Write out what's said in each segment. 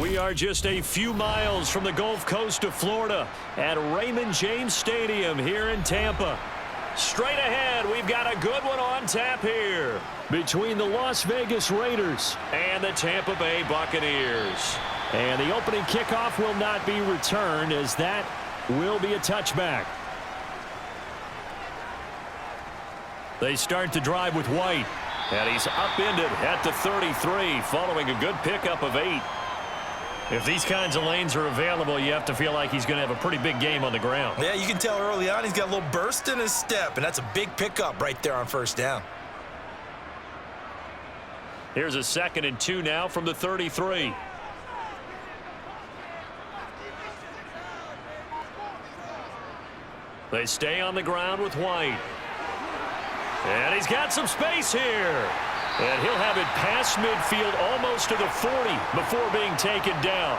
We are just a few miles from the Gulf Coast of Florida at Raymond James Stadium here in Tampa. Straight ahead, we've got a good one on tap here between the Las Vegas Raiders and the Tampa Bay Buccaneers. And the opening kickoff will not be returned, as that will be a touchback. They start to drive with White, and he's upended at the 33 following a good pickup of 8. If these kinds of lanes are available, you have to feel like he's going to have a pretty big game on the ground. Yeah, you can tell early on he's got a little burst in his step, and that's a big pickup right there on first down. Here's a 2nd and 2 now from the 33. They stay on the ground with White. And he's got some space here. And he'll have it past midfield almost to the 40 before being taken down.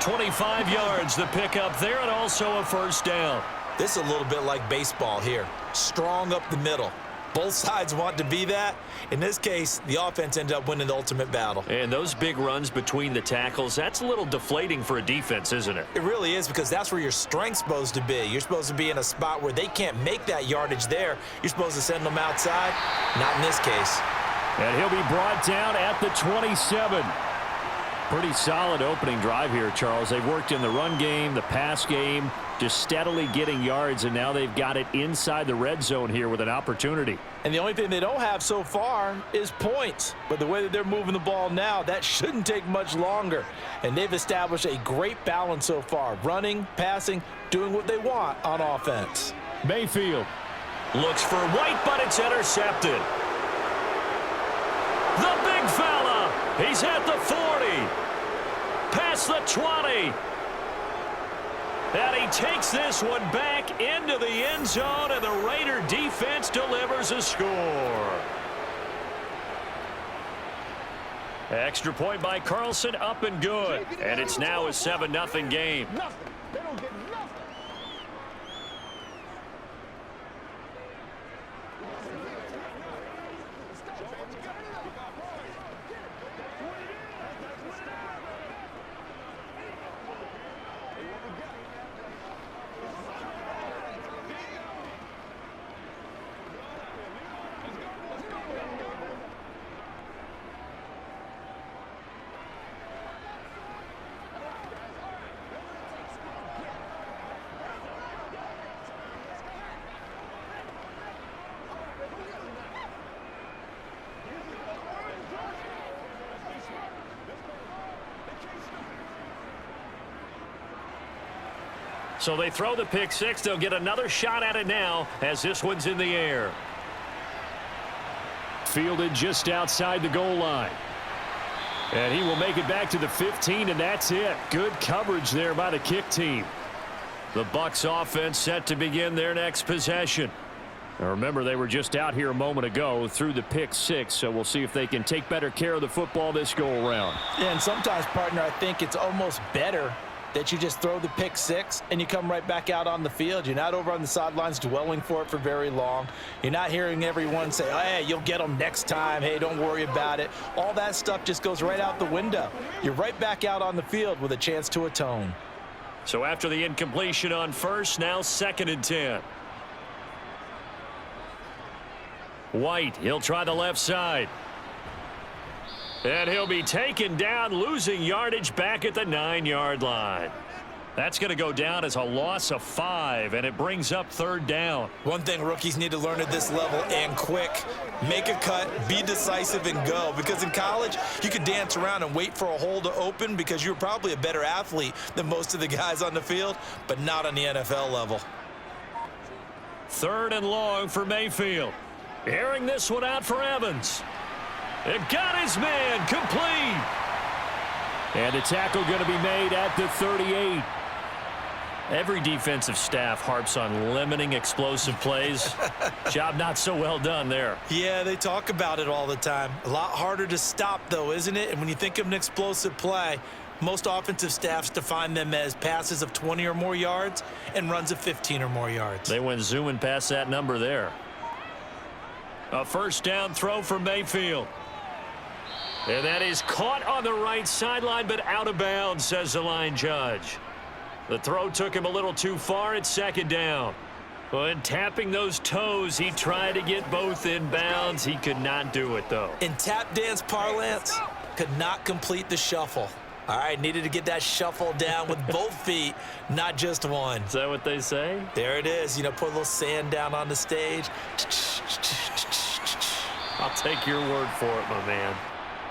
25 yards the pickup there, and also a first down. This is a little bit like baseball here. Strong up the middle. Both sides want to be that. In this case, the offense ended up winning the ultimate battle. And those big runs between the tackles, that's a little deflating for a defense, isn't it? It really is, because that's where your strength's supposed to be. You're supposed to be in a spot where they can't make that yardage there. You're supposed to send them outside. Not in this case. And he'll be brought down at the 27. Pretty solid opening drive here, Charles. They've worked in the run game, the pass game, just steadily getting yards, and now they've got it inside the red zone here with an opportunity. And the only thing they don't have so far is points. But the way that they're moving the ball now, that shouldn't take much longer. And they've established a great balance so far. Running, passing, doing what they want on offense. Mayfield looks for White, but it's intercepted. The big fella, he's at the 40, past the 20. And he takes this one back into the end zone, and the Raider defense delivers a score. Extra point by Carlson, up and good. And it's now a 7-0 game. They don't get nothing. So they throw the pick six. They'll get another shot at it now as this one's in the air. Fielded just outside the goal line. And he will make it back to the 15, and that's it. Good coverage there by the kick team. The Bucs offense set to begin their next possession. Now remember, they were just out here a moment ago through the pick six, so we'll see if they can take better care of the football this go-around. Yeah, and sometimes, partner, I think it's almost better that you just throw the pick six and you come right back out on the field. You're not over on the sidelines dwelling for it for very long. You're not hearing everyone say, oh, hey, you'll get them next time. Hey, don't worry about it. All that stuff just goes right out the window. You're right back out on the field with a chance to atone. So after the incompletion on first, now 2nd and 10. White, he'll try the left side. And he'll be taken down, losing yardage back at the 9-yard line. That's going to go down as a loss of 5, and it brings up 3rd down. One thing rookies need to learn at this level, and quick, make a cut, be decisive, and go. Because in college, you could dance around and wait for a hole to open because you're probably a better athlete than most of the guys on the field, but not on the NFL level. 3rd and long for Mayfield. Airing this one out for Evans. It got his man complete. And the tackle going to be made at the 38. Every defensive staff harps on limiting explosive plays. Job not so well done there. Yeah, they talk about it all the time. A lot harder to stop, though, isn't it? And when you think of an explosive play, most offensive staffs define them as passes of 20 or more yards and runs of 15 or more yards. They went zooming past that number there. A 1st down throw for Mayfield. And that is caught on the right sideline, but out of bounds, says the line judge. The throw took him a little too far. It's second down. When tapping those toes, he tried to get both in bounds. He could not do it, though. In tap dance parlance, could not complete the shuffle. All right, needed to get that shuffle down with both feet, not just one. Is that what they say? There it is. You know, put a little sand down on the stage. I'll take your word for it, my man.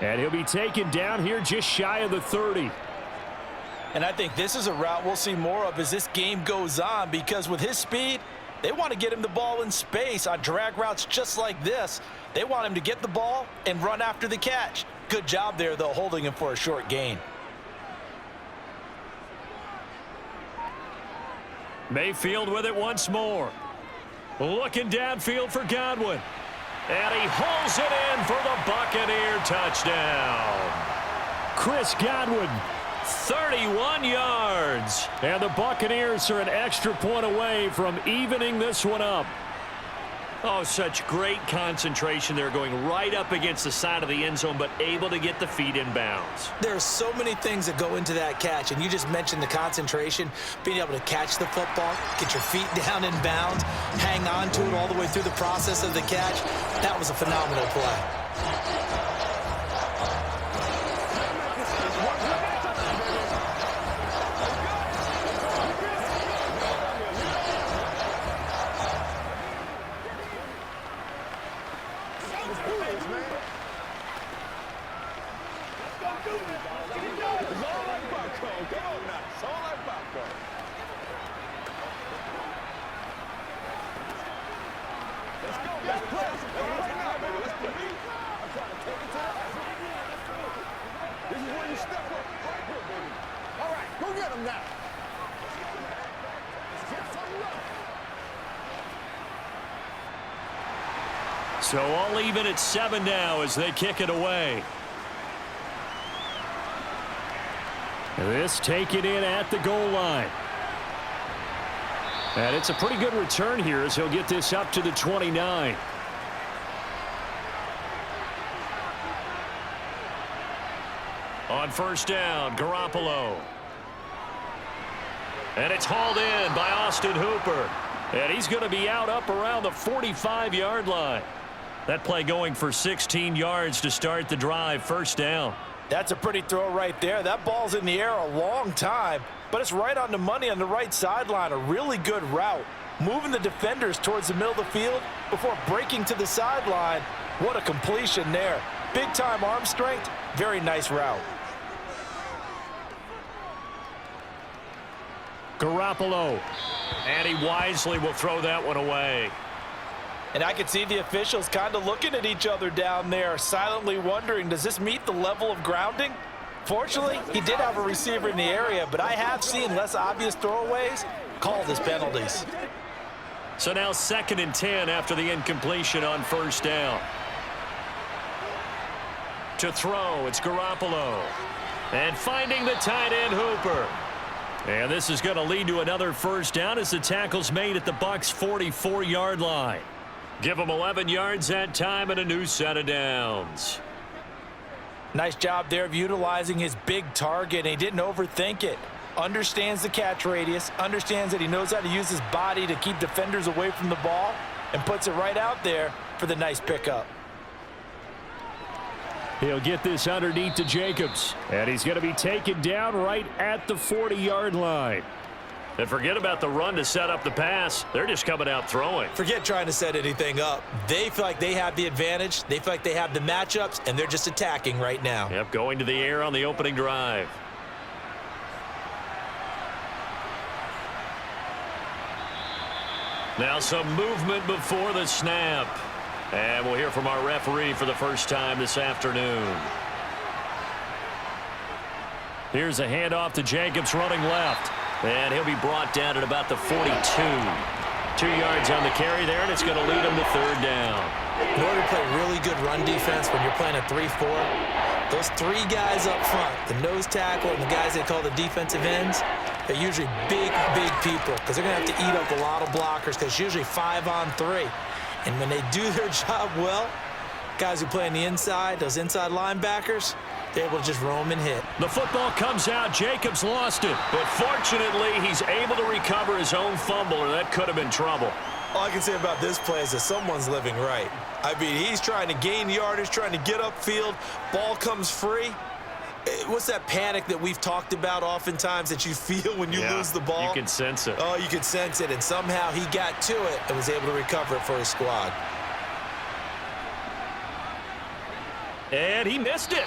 And he'll be taken down here just shy of the 30. And I think this is a route we'll see more of as this game goes on, because with his speed, they want to get him the ball in space on drag routes just like this. They want him to get the ball and run after the catch. Good job there, though, holding him for a short gain. Mayfield with it once more. Looking downfield for Godwin. And he hauls it in for the Buccaneer touchdown. Chris Godwin, 31 yards. And the Buccaneers are an extra point away from evening this one up. Oh, such great concentration. They're going right up against the side of the end zone, but able to get the feet in bounds. There are so many things that go into that catch, and you just mentioned the concentration, being able to catch the football, get your feet down in bounds, hang on to it all the way through the process of the catch. That was a phenomenal play. So all even at 7 now as they kick it away. This taken in at the goal line. And it's a pretty good return here as he'll get this up to the 29. On first down, Garoppolo. And it's hauled in by Austin Hooper. And he's going to be out up around the 45-yard line. That play going for 16 yards to start the drive, first down. That's a pretty throw right there. That ball's in the air a long time, but it's right on the money on the right sideline. A really good route. Moving the defenders towards the middle of the field before breaking to the sideline. What a completion there. Big-time arm strength. Very nice route. Garoppolo. And he wisely will throw that one away. And I can see the officials kind of looking at each other down there, silently wondering, does this meet the level of grounding? Fortunately, he did have a receiver in the area, but I have seen less obvious throwaways called as penalties. So now 2nd and 10 after the incompletion on first down. To throw, it's Garoppolo. And finding the tight end, Hooper. And this is going to lead to another first down as the tackle's made at the Bucs' 44-yard line. Give him 11 yards that time and a new set of downs. Nice job there of utilizing his big target. He didn't overthink it. Understands the catch radius, understands that he knows how to use his body to keep defenders away from the ball, and puts it right out there for the nice pickup. He'll get this underneath to Jacobs, and he's going to be taken down right at the 40-yard line. And forget about the run to set up the pass. They're just coming out throwing. Forget trying to set anything up. They feel like they have the advantage. They feel like they have the matchups, and they're just attacking right now. Yep, going to the air on the opening drive. Now some movement before the snap. And we'll hear from our referee for the first time this afternoon. Here's a handoff to Jacobs running left. And he'll be brought down at about the 42. 2 yards on the carry there, and it's going to lead him to third down. In order to play really good run defense when you're playing a 3-4, those 3 guys up front, the nose tackle and the guys they call the defensive ends, they're usually big people because they're going to have to eat up a lot of blockers because it's usually 5 on 3. And when they do their job well, Guys who play on the inside, those inside linebackers, they're able to just roam and hit. The football comes out. Jacobs lost it. But fortunately, he's able to recover his own fumble, or that could have been trouble. All I can say about this play is that someone's living right. I mean, he's trying to gain yardage, trying to get upfield. Ball comes free. What's that panic that we've talked about oftentimes that you feel when you lose the ball? You can sense it. Oh, you can sense it. And somehow he got to it and was able to recover it for his squad. And he missed it.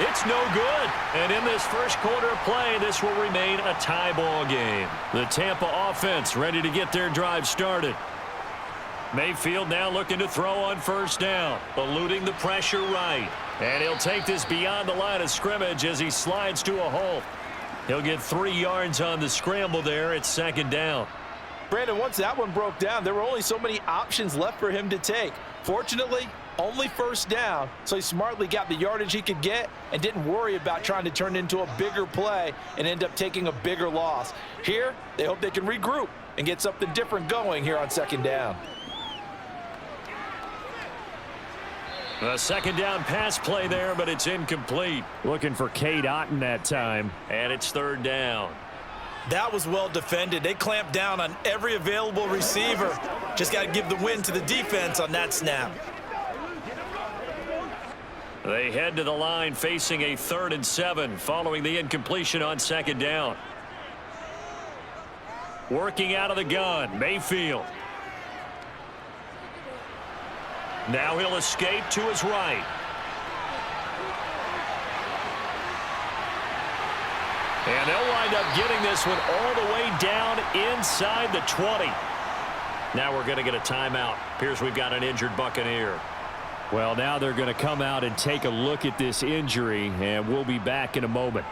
It's no good. And in this first quarter of play, this will remain a tie ball game. The Tampa offense ready to get their drive started. Mayfield now looking to throw on first down, eluding the pressure right. And he'll take this beyond the line of scrimmage as he slides to a halt. He'll get 3 yards on the scramble there at second down. Brandon, once that one broke down, there were only so many options left for him to take. Fortunately, only first down, so he smartly got the yardage he could get and didn't worry about trying to turn it into a bigger play and end up taking a bigger loss. Here, they hope they can regroup and get something different going here on second down. A second down pass play there, but it's incomplete. Looking for Cade Otton that time, and it's third down. That was well defended. They clamped down on every available receiver. Just got to give the win to the defense on that snap. They head to the line facing a 3rd and 7 following the incompletion on second down. Working out of the gun, Mayfield. Now he'll escape to his right. And they'll wind up getting this one all the way down inside the 20. Now we're going to get a timeout. Appears we've got an injured Buccaneer. Well, now they're going to come out and take a look at this injury, and we'll be back in a moment.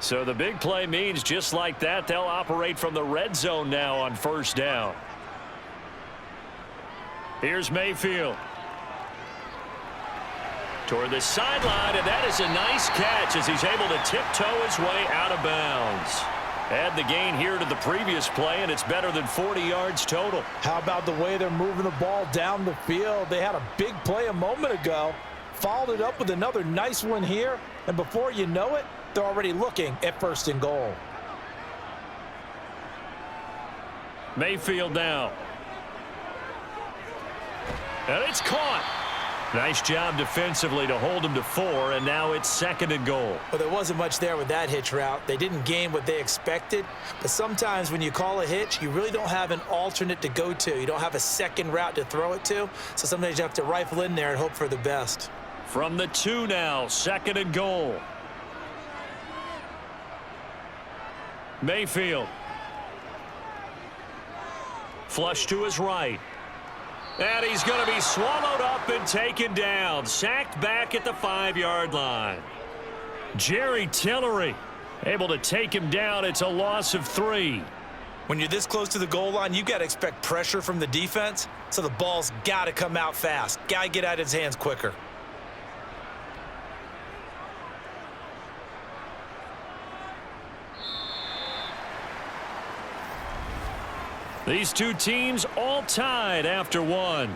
So the big play means just like that, they'll operate from the red zone now on first down. Here's Mayfield. Toward the sideline, and that is a nice catch as he's able to tiptoe his way out of bounds. Add the gain here to the previous play, and it's better than 40 yards total. How about the way they're moving the ball down the field? They had a big play a moment ago, followed it up with another nice one here, and before you know it, they're already looking at 1st and goal. Mayfield now. And it's caught. Nice job defensively to hold him to 4, and now it's 2nd and goal. Well, there wasn't much there with that hitch route. They didn't gain what they expected, but sometimes when you call a hitch, you really don't have an alternate to go to. You don't have a second route to throw it to, so sometimes you have to rifle in there and hope for the best. From the 2 now, 2nd and goal. Mayfield. Flush to his right. And he's going to be swallowed up and taken down. Sacked back at the 5-yard line. Jerry Tillery able to take him down. It's a loss of 3. When you're this close to the goal line, you got to expect pressure from the defense, so the ball's got to come out fast. Got to get out of his hands quicker. These two teams all tied after 1.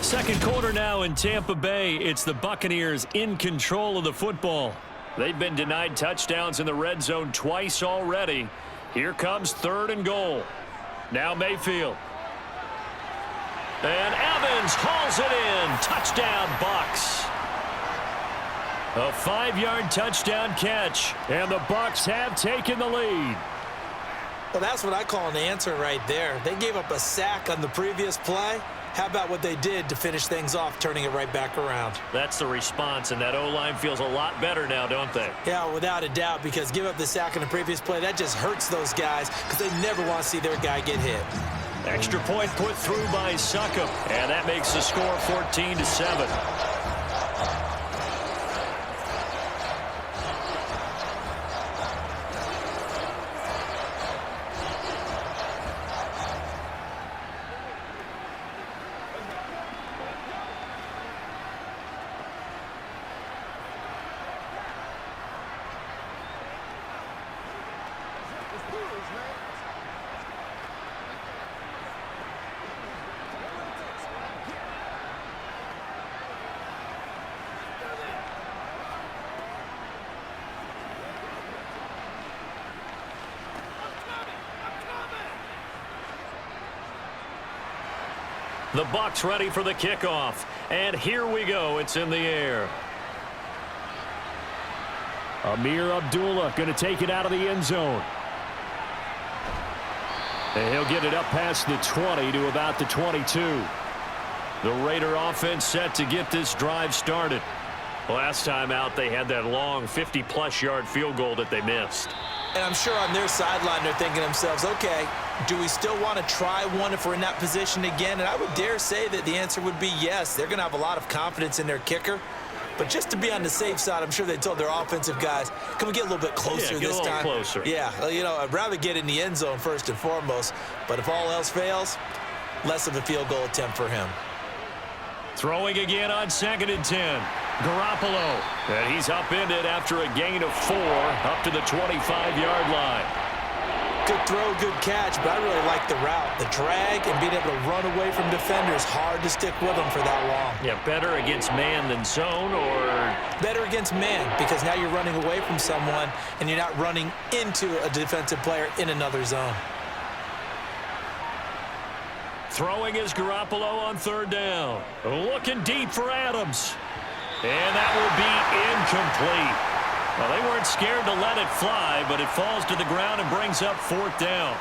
Second quarter now in Tampa Bay. It's the Buccaneers in control of the football. They've been denied touchdowns in the red zone twice already. Here comes 3rd and goal. Now Mayfield. And Evans hauls it in. Touchdown, Bucs. A 5-yard touchdown catch, and the Bucs have taken the lead. Well, that's what I call an answer right there. They gave up a sack on the previous play. How about what they did to finish things off, turning it right back around? That's the response, and that O-line feels a lot better now, don't they? Yeah, without a doubt, because give up the sack on the previous play, that just hurts those guys because they never want to see their guy get hit. Extra point put through by Succop, and that makes the score 14-7. The Bucs ready for the kickoff. And here we go. It's in the air. Amir Abdullah going to take it out of the end zone. And he'll get it up past the 20 to about the 22. The Raider offense set to get this drive started. Last time out, they had that long 50-plus yard field goal that they missed. And I'm sure on their sideline they're thinking to themselves, okay, do we still want to try one if we're in that position again? And I would dare say that the answer would be yes. They're going to have a lot of confidence in their kicker. But just to be on the safe side, I'm sure they told their offensive guys, can we get a little bit closer this time? Closer. Yeah, you know, I'd rather get in the end zone first and foremost. But if all else fails, less of a field goal attempt for him. Throwing again on 2nd and 10. Garoppolo. And he's upended after a gain of 4 up to the 25-yard line. Good throw, good catch, but I really like the route. The drag and being able to run away from defenders, hard to stick with them for that long. Yeah, better against man than zone, or? Better against man, because now you're running away from someone and you're not running into a defensive player in another zone. Throwing is Garoppolo on 3rd down. Looking deep for Adams. And that will be incomplete. Well, they weren't scared to let it fly, but it falls to the ground and brings up 4th down.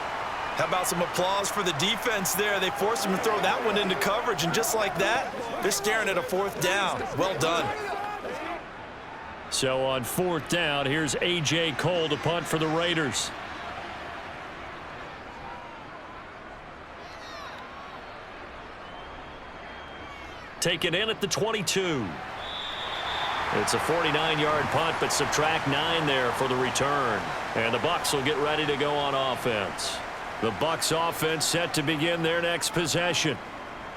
How about some applause for the defense there? They forced him to throw that one into coverage, and just like that, they're staring at a 4th down. Well done. So on 4th down, here's A.J. Cole to punt for the Raiders. Taken in at the 22. It's a 49-yard punt, but subtract 9 there for the return. And the Bucs will get ready to go on offense. The Bucs offense set to begin their next possession.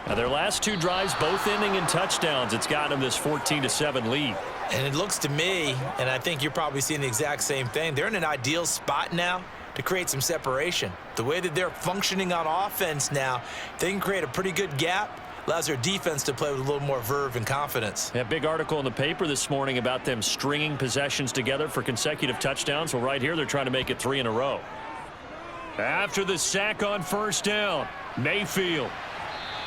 Now, their last 2 drives, both ending in touchdowns. It's got them this 14-7 lead. And it looks to me, and I think you're probably seeing the exact same thing, they're in an ideal spot now to create some separation. The way that they're functioning on offense now, they can create a pretty good gap. Allows their defense to play with a little more verve and confidence. A big article in the paper this morning about them stringing possessions together for consecutive touchdowns. Well, right here, they're trying to make it 3 in a row. After the sack on 1st down, Mayfield.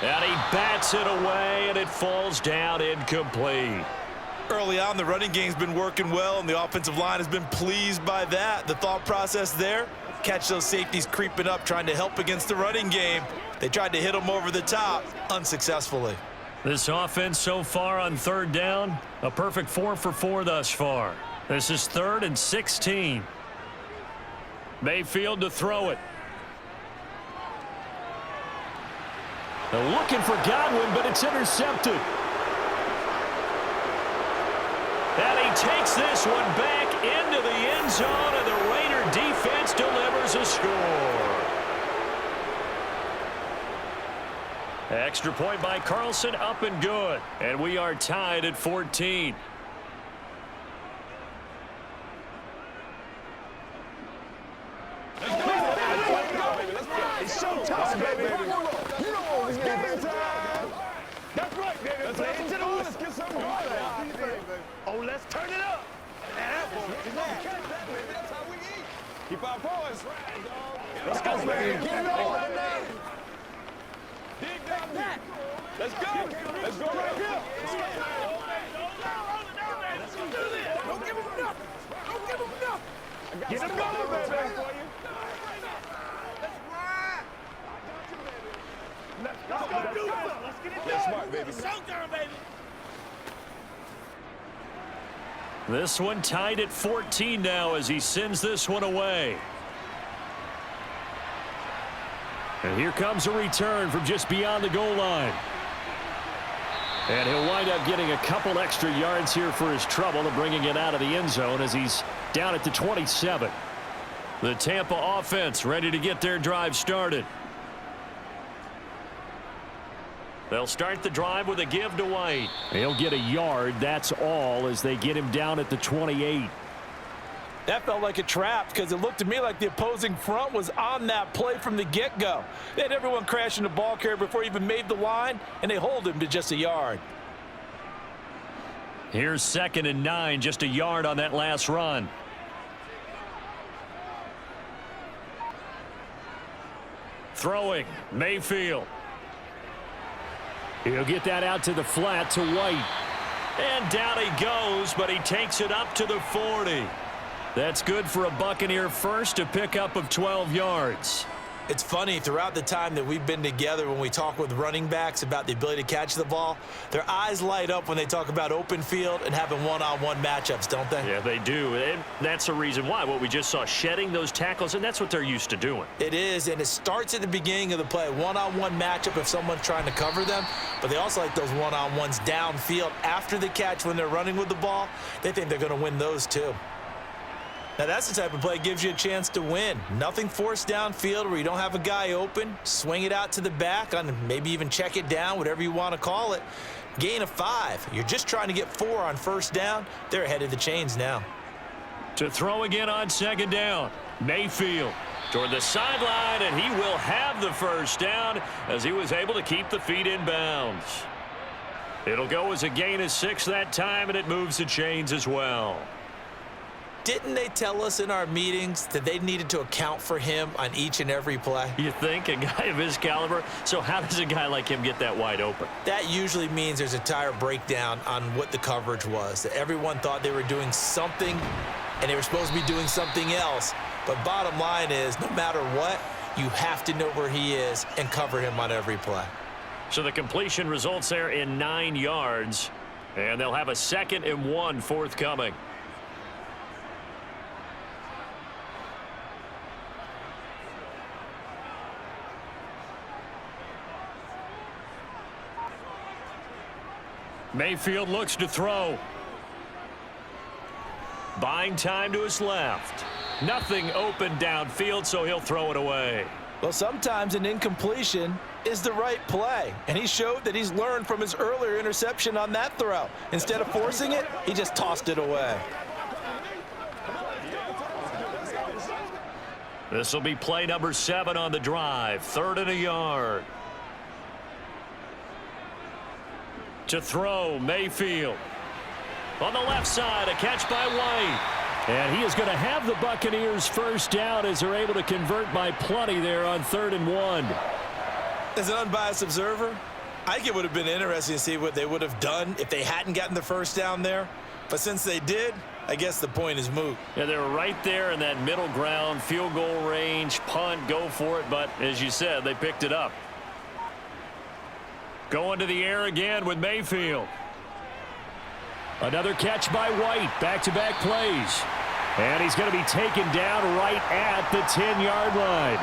And he bats it away, and it falls down incomplete. Early on, the running game's been working well, and the offensive line has been pleased by that. The thought process there, catch those safeties creeping up, trying to help against the running game. They tried to hit him over the top, unsuccessfully. This offense so far on 3rd down, a perfect 4 for 4 thus far. This is 3rd and 16. Mayfield to throw it. They're looking for Godwin, but it's intercepted. And he takes this one back into the end zone, and the Raider defense delivers a score. Extra point by Carlson, up and good. And we are tied at 14. It's showtime, baby. You know what it's game time. That's right, baby. Let's get into the wood. Let's get some going. Oh, let's turn it up. That's how we eat. Keep our poise. Let's go, baby. Get it on. Dig down that. Let's go. Let's go right here. Let's do this. Don't give him enough. Don't give him enough. Get him going, baby. Let's go do it. Let's get it done. Smart, baby. Showtime, baby. This one tied at 14 now as he sends this one away. And here comes a return from just beyond the goal line. And he'll wind up getting a couple extra yards here for his trouble and bringing it out of the end zone as he's down at the 27. The Tampa offense ready to get their drive started. They'll start the drive with a give to White. He'll get a yard, that's all, as they get him down at the 28. That felt like a trap because it looked to me like the opposing front was on that play from the get-go. They had everyone crashing the ball carrier before he even made the line, and they hold him to just a yard. Here's 2nd and 9, just a yard on that last run. Throwing, Mayfield. He'll get that out to the flat to White. And down he goes, but he takes it up to the 40. That's good for a Buccaneer first, a pickup of 12 yards. It's funny, throughout the time that we've been together, when we talk with running backs about the ability to catch the ball, their eyes light up when they talk about open field and having one-on-one matchups, don't they? Yeah, they do. And that's the reason why. What we just saw, shedding those tackles, and that's what they're used to doing. It is, and it starts at the beginning of the play. One-on-one matchup if someone's trying to cover them, but they also like those one-on-ones downfield after the catch when they're running with the ball. They think they're going to win those too. Now, that's the type of play that gives you a chance to win. Nothing forced downfield where you don't have a guy open. Swing it out to the back, on maybe even check it down, whatever you want to call it. Gain of 5. You're just trying to get 4 on first down. They're ahead of the chains now. To throw again on second down, Mayfield toward the sideline, and he will have the first down as he was able to keep the feet in bounds. It'll go as a gain of 6 that time, and it moves the chains as well. Didn't they tell us in our meetings that they needed to account for him on each and every play? You think? A guy of his caliber? So how does a guy like him get that wide open? That usually means there's a tire breakdown on what the coverage was. That everyone thought they were doing something, and they were supposed to be doing something else. But bottom line is, no matter what, you have to know where he is and cover him on every play. So the completion results there in 9 yards, and they'll have a 2nd and 1 forthcoming. Mayfield looks to throw. Buying time to his left. Nothing open downfield, so he'll throw it away. Well, sometimes an incompletion is the right play, and he showed that he's learned from his earlier interception on that throw. Instead of forcing it, he just tossed it away. This will be play number 7 on the drive. 3rd and a yard. To throw, Mayfield. On the left side, a catch by White. And he is going to have the Buccaneers first down as they're able to convert by plenty there on 3rd and 1. As an unbiased observer, I think it would have been interesting to see what they would have done if they hadn't gotten the first down there. But since they did, I guess the point is moot. Yeah, they were right there in that middle ground, field goal range, punt, go for it. But as you said, they picked it up. Going to the air again with Mayfield. Another catch by White. Back-to-back plays. And he's going to be taken down right at the 10-yard line.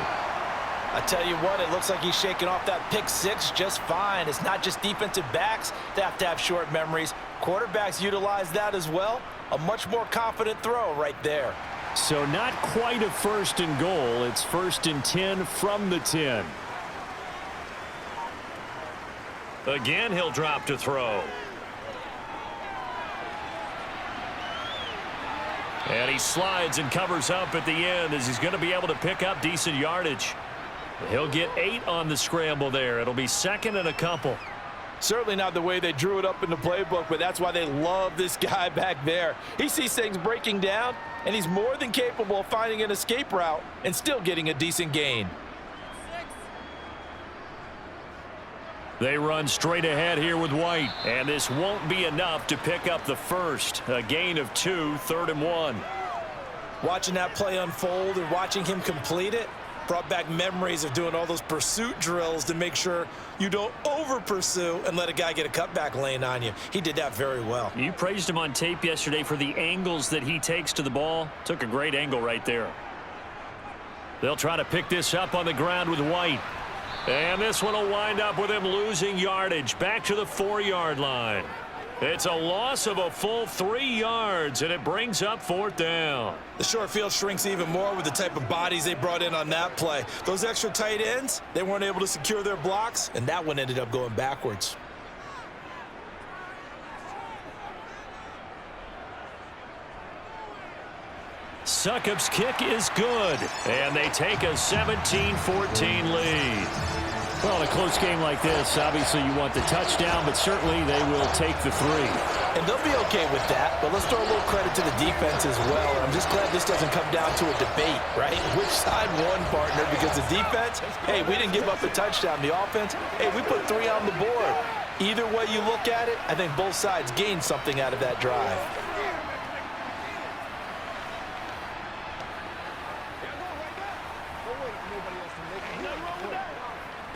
I tell you what, it looks like he's shaking off that pick 6 just fine. It's not just defensive backs that have to have short memories. Quarterbacks utilize that as well. A much more confident throw right there. So not quite a 1st and goal. It's 1st and 10 from the 10. Again, he'll drop to throw. And he slides and covers up at the end as he's going to be able to pick up decent yardage. He'll get 8 on the scramble there. It'll be 2nd and a couple. Certainly not the way they drew it up in the playbook, but that's why they love this guy back there. He sees things breaking down, and he's more than capable of finding an escape route and still getting a decent gain. They run straight ahead here with White, and this won't be enough to pick up the first. A gain of 2, 3rd and 1. Watching that play unfold and watching him complete it brought back memories of doing all those pursuit drills to make sure you don't over-pursue and let a guy get a cutback lane on you. He did that very well. You praised him on tape yesterday for the angles that he takes to the ball. Took a great angle right there. They'll try to pick this up on the ground with White. And this one will wind up with him losing yardage back to the 4-yard line. It's a loss of a full 3 yards, and it brings up 4th down. The short field shrinks even more with the type of bodies they brought in on that play. Those extra tight ends, they weren't able to secure their blocks, and that one ended up going backwards. Succop's kick is good, and they take a 17-14 lead. Well, in a close game like this, obviously you want the touchdown, but certainly they will take the 3. And they'll be okay with that, but let's throw a little credit to the defense as well. And I'm just glad this doesn't come down to a debate, right? Which side won, partner? Because the defense, hey, we didn't give up a touchdown. The offense, hey, we put 3 on the board. Either way you look at it, I think both sides gained something out of that drive.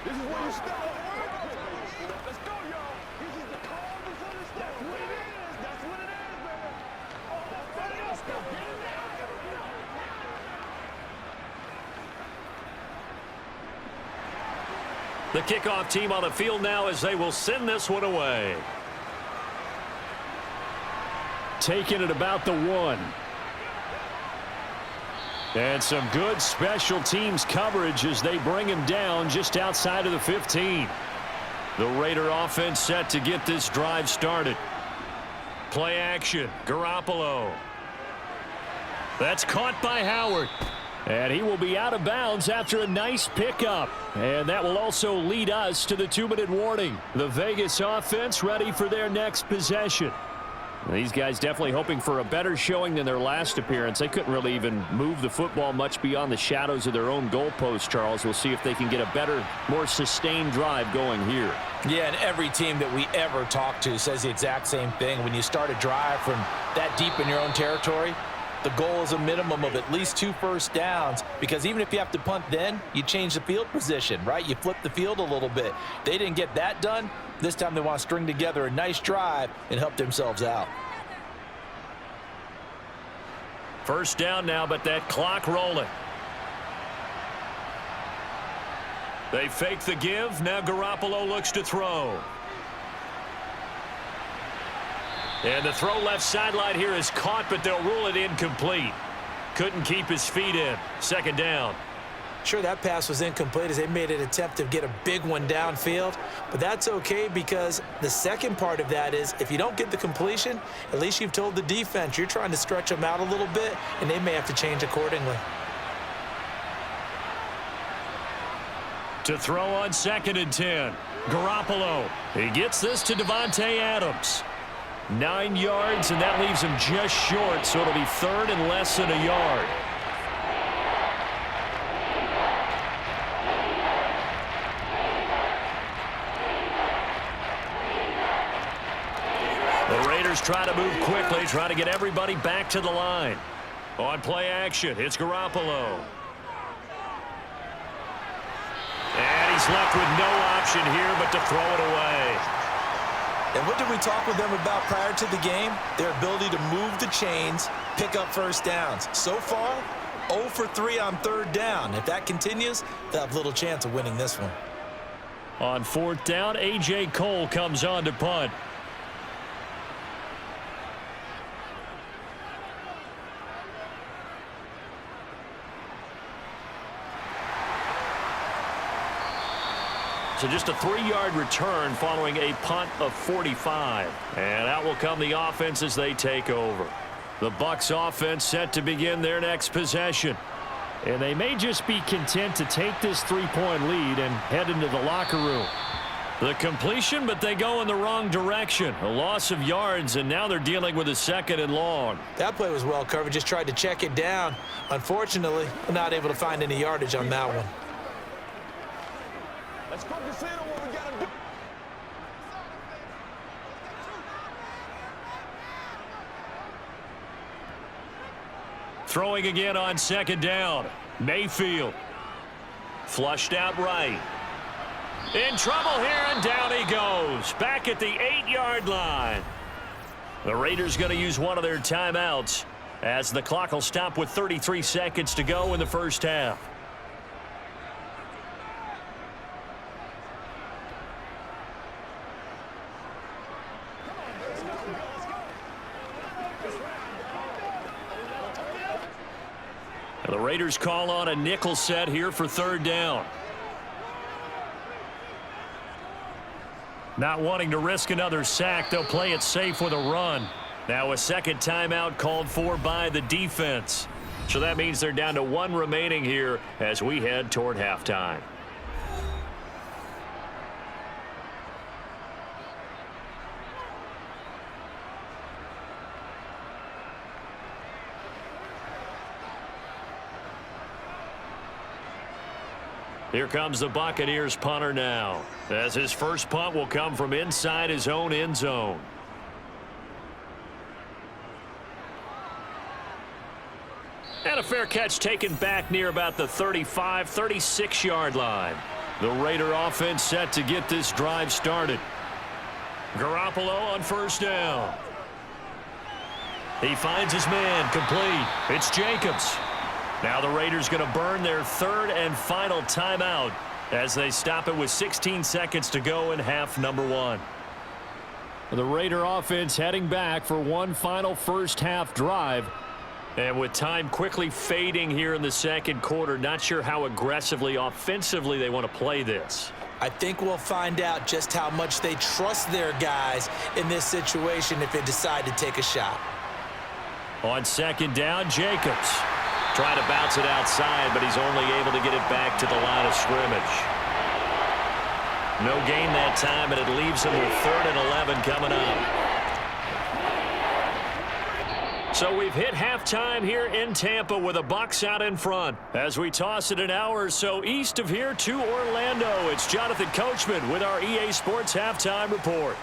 This is where you start. Let's go, y'all. This is the call before the step. That's what it is. That's what it is, baby. Let's go. Get in there. The kickoff team on the field now as they will send this one away. Taking it about the 1. And some good special teams coverage as they bring him down just outside of the 15. The Raider offense set to get this drive started. Play action. Garoppolo. That's caught by Howard. And he will be out of bounds after a nice pickup. And that will also lead us to the 2-minute warning. The Vegas offense ready for their next possession. These guys definitely hoping for a better showing than their last appearance. They couldn't really even move the football much beyond the shadows of their own goalpost, Charles. We'll see if they can get a better, more sustained drive going here. Yeah, and every team that we ever talk to says the exact same thing. When you start a drive from that deep in your own territory, the goal is a minimum of at least 2 first downs, because even if you have to punt then, you change the field position, right? You flip the field a little bit. They didn't get that done. This time they want to string together a nice drive and help themselves out. First down now, but that clock rolling. They fake the give. Now Garoppolo looks to throw. And the throw left sideline here is caught, but they'll rule it incomplete. Couldn't keep his feet in. Second down. Sure, that pass was incomplete as they made an attempt to get a big one downfield, but that's okay because the second part of that is if you don't get the completion, at least you've told the defense you're trying to stretch them out a little bit, and they may have to change accordingly. To throw on 2nd and 10. Garoppolo. He gets this to Davante Adams. 9 yards, and that leaves him just short, so it'll be 3rd and less than a yard. The Raiders try to move quickly, try to get everybody back to the line. On play action, it's Garoppolo. And he's left with no option here but to throw it away. And what did we talk with them about prior to the game? Their ability to move the chains, pick up first downs. So far, 0 for 3 on 3rd down. If that continues, they'll have little chance of winning this one. On 4th down, A.J. Cole comes on to punt. So just a 3-yard return following a punt of 45. And out will come the offense as they take over. The Bucs offense set to begin their next possession. And they may just be content to take this 3-point lead and head into the locker room. The completion, but they go in the wrong direction. A loss of yards, and now they're dealing with a 2nd and long. That play was well covered. Just tried to check it down. Unfortunately, not able to find any yardage on that one. Let's focus in on what we got to do. Throwing again on 2nd down. Mayfield. Flushed out right. In trouble here, and down he goes. Back at the 8-yard line. The Raiders going to use one of their timeouts as the clock will stop with 33 seconds to go in the first half. The Raiders call on a nickel set here for 3rd down. Not wanting to risk another sack, they'll play it safe with a run. Now a second timeout called for by the defense. So that means they're down to 1 remaining here as we head toward halftime. Here comes the Buccaneers punter now, as his first punt will come from inside his own end zone. And a fair catch taken back near about the 35, 36-yard line. The Raider offense set to get this drive started. Garoppolo on first down. He finds his man, complete. It's Jacobs. Now the Raiders going to burn their third and final timeout as they stop it with 16 seconds to go in half number one. The Raider offense heading back for one final first half drive. And with time quickly fading here in the second quarter, not sure how aggressively, offensively they want to play this. I think we'll find out just how much they trust their guys in this situation if they decide to take a shot. On second down, Jacobs. Trying to bounce it outside, but he's only able to get it back to the line of scrimmage. No gain that time, and it leaves him with 3rd and 11 coming up. So we've hit halftime here in Tampa with the Bucs out in front. As we toss it an hour or so east of here to Orlando, it's Jonathan Coachman with our EA Sports Halftime Report.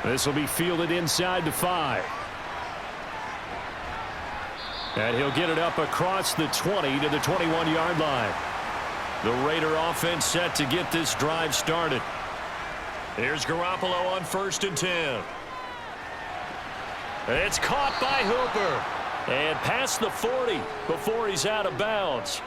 This will be fielded inside the 5. And he'll get it up across the 20 to the 21-yard line. The Raider offense set to get this drive started. Here's Garoppolo on 1st and 10. It's caught by Hooper. And past the 40 before he's out of bounds.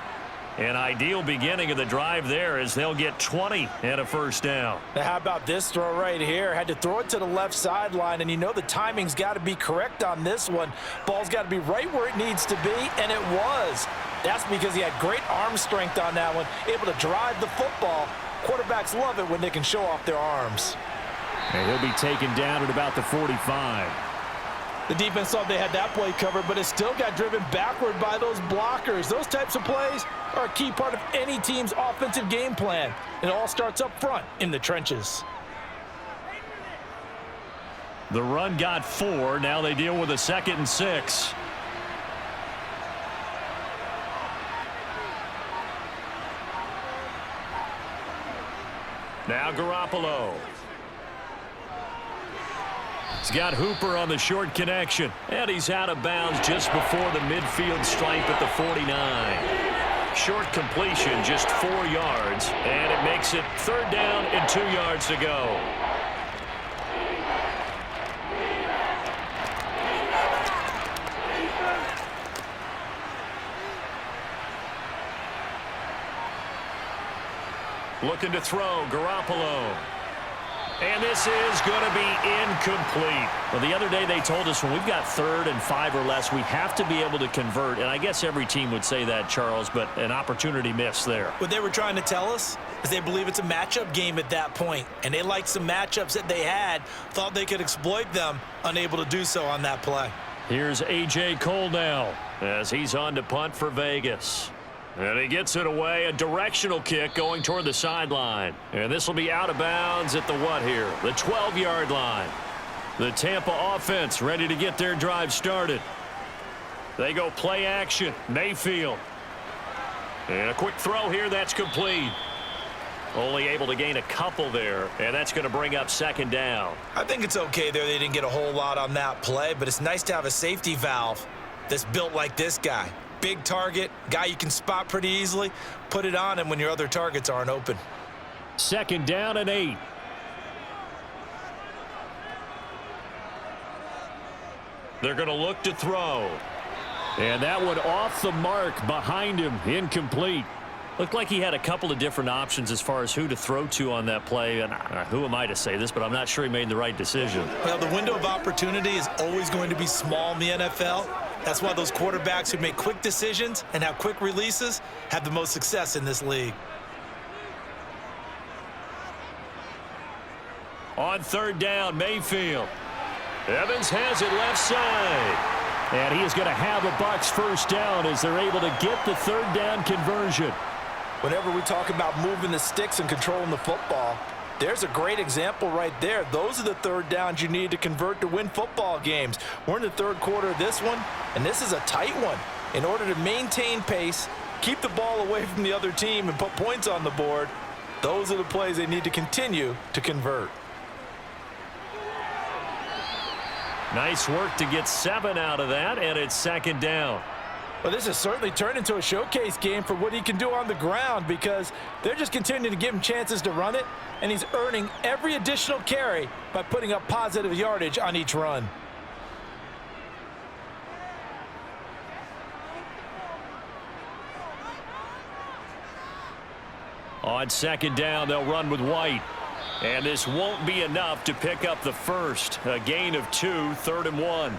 An ideal beginning of the drive there as they'll get 20 and a first down. Now how about this throw right here? Had to throw it to the left sideline, and you know the timing's got to be correct on this one. Ball's got to be right where it needs to be, and it was. That's because he had great arm strength on that one, able to drive the football. Quarterbacks love it when they can show off their arms. And he'll be taken down at about the 45. The defense thought they had that play covered, but it still got driven backward by those blockers. Those types of plays are a key part of any team's offensive game plan. It all starts up front in the trenches. The run got 4. Now they deal with a 2nd and 6. Now Garoppolo. He's got Hooper on the short connection. And he's out of bounds just before the midfield stripe at the 49. Short completion, just 4 yards. And it makes it 3rd down and 2 yards to go. Looking to throw, Garoppolo. And this is going to be incomplete. Well, the other day they told us when we've got 3rd and 5 or less, we have to be able to convert. And I guess every team would say that, Charles, but an opportunity missed there. What they were trying to tell us is they believe it's a matchup game at that point. And they liked some matchups that they had, thought they could exploit them, unable to do so on that play. Here's A.J. Cole now as he's on to punt for Vegas. And he gets it away, a directional kick going toward the sideline. And this will be out of bounds at the what here? The 12-yard line. The Tampa offense ready to get their drive started. They go play action. Mayfield. And a quick throw here, that's complete. Only able to gain a couple there, and that's going to bring up 2nd down. I think it's okay there. They didn't get a whole lot on that play, but it's nice to have a safety valve that's built like this guy. Big target, guy you can spot pretty easily. Put it on him when your other targets aren't open. 2nd down and 8. They're going to look to throw. And that one off the mark behind him, incomplete. Looked like he had a couple of different options as far as who to throw to on that play. And who am I to say this, but I'm not sure he made the right decision. Well, the window of opportunity is always going to be small in the NFL. That's why those quarterbacks who make quick decisions and have quick releases have the most success in this league. On 3rd down, Mayfield. Evans has it left side. And he is going to have a Bucs first down as they're able to get the 3rd down conversion. Whenever we talk about moving the sticks and controlling the football, there's a great example right there. Those are the 3rd downs you need to convert to win football games. We're in the 3rd quarter of this one, and this is a tight one. In order to maintain pace, keep the ball away from the other team and put points on the board, those are the plays they need to continue to convert. Nice work to get 7 out of that, and it's second down. Well, this has certainly turned into a showcase game for what he can do on the ground because they're just continuing to give him chances to run it, and he's earning every additional carry by putting up positive yardage on each run. On second down, they'll run with White. And this won't be enough to pick up the first. A gain of 2, 3rd and 1.